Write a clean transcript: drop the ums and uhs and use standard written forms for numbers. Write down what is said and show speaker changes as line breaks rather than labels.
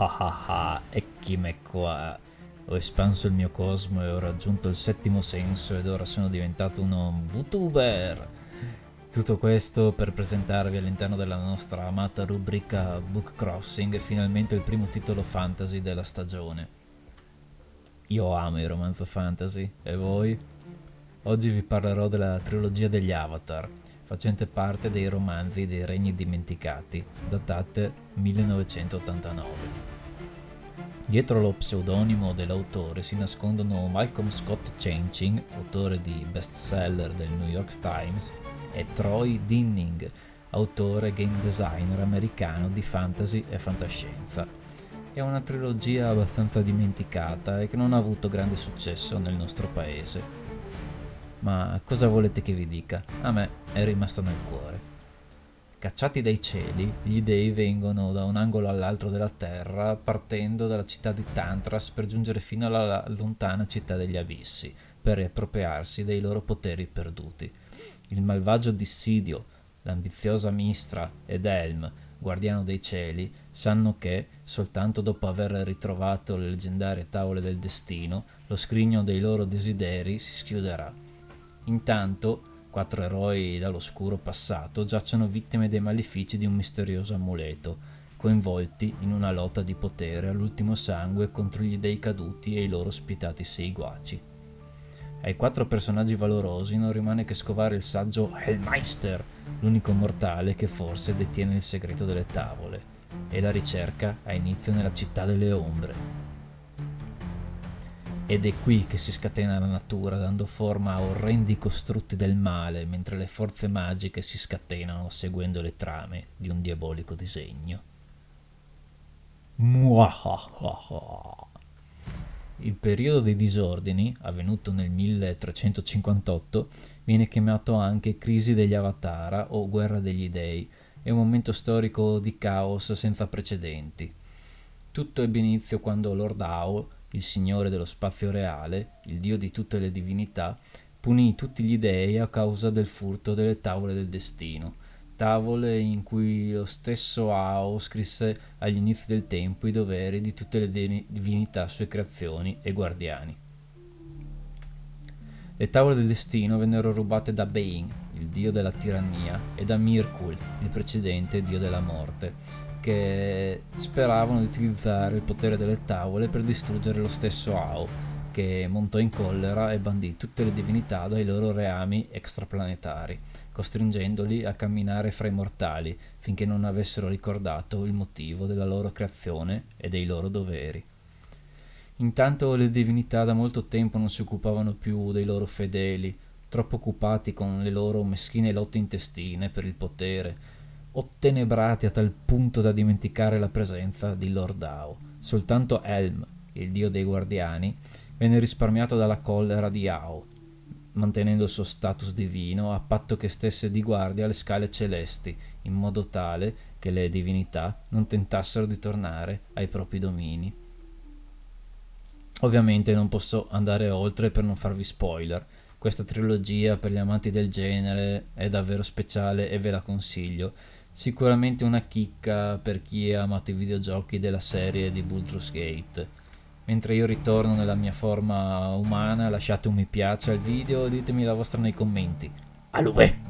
Ah ah ah, eccomi qua. Ho espanso il mio cosmo e ho raggiunto il settimo senso ed ora sono diventato uno VTuber. Tutto questo per presentarvi all'interno della nostra amata rubrica Book Crossing finalmente il primo titolo fantasy della stagione. Io amo i romanzo fantasy, e voi? Oggi vi parlerò della trilogia degli Avatar, facente parte dei romanzi dei Regni Dimenticati, datate 1989. Dietro lo pseudonimo dell'autore si nascondono Malcolm Scott Chang-Ching, autore di bestseller del New York Times, e Troy Dinning, autore e game designer americano di fantasy e fantascienza. È una trilogia abbastanza dimenticata e che non ha avuto grande successo nel nostro paese. Ma cosa volete che vi dica? A me è rimasta nel cuore. Cacciati dai cieli, gli dei vengono da un angolo all'altro della terra, partendo dalla città di Tantras per giungere fino alla lontana città degli Abissi, per riappropriarsi dei loro poteri perduti. Il malvagio Dissidio, l'ambiziosa Mistra ed Helm, guardiano dei cieli, sanno che, soltanto dopo aver ritrovato le leggendarie tavole del destino, lo scrigno dei loro desideri si schiuderà. Intanto, quattro eroi dall'oscuro passato giacciono vittime dei malefici di un misterioso amuleto, coinvolti in una lotta di potere all'ultimo sangue contro gli dei caduti e i loro spietati seguaci. Ai quattro personaggi valorosi non rimane che scovare il saggio Hellmeister, l'unico mortale che forse detiene il segreto delle tavole, e la ricerca ha inizio nella città delle ombre. Ed è qui che si scatena la natura dando forma a orrendi costrutti del male, mentre le forze magiche si scatenano seguendo le trame di un diabolico disegno. Muahaha. Il periodo dei disordini, avvenuto nel 1358, viene chiamato anche Crisi degli Avatara o Guerra degli Dei, è un momento storico di caos senza precedenti. Tutto ebbe inizio quando Lord Ao, il signore dello spazio reale, il dio di tutte le divinità, punì tutti gli dei a causa del furto delle tavole del destino, tavole in cui lo stesso Ao scrisse agli inizi del tempo i doveri di tutte le divinità sue creazioni e guardiani. Le tavole del destino vennero rubate da Bane, il dio della tirannia, e da Mirkul, il precedente dio della morte, che speravano di utilizzare il potere delle tavole per distruggere lo stesso Ao, che montò in collera e bandì tutte le divinità dai loro reami extraplanetari, costringendoli a camminare fra i mortali finché non avessero ricordato il motivo della loro creazione e dei loro doveri. Intanto le divinità da molto tempo non si occupavano più dei loro fedeli, troppo occupati con le loro meschine lotte intestine per il potere, ottenebrati a tal punto da dimenticare la presenza di Lord Ao. Soltanto Helm, il dio dei guardiani, venne risparmiato dalla collera di Ao, mantenendo il suo status divino a patto che stesse di guardia alle scale celesti, in modo tale che le divinità non tentassero di tornare ai propri domini. Ovviamente non posso andare oltre per non farvi spoiler. Questa trilogia per gli amanti del genere è davvero speciale e ve la consiglio. Sicuramente una chicca per chi ha amato i videogiochi della serie di Baldur's Gate. Mentre io ritorno nella mia forma umana, lasciate un mi piace al video e ditemi la vostra nei commenti. Aluve!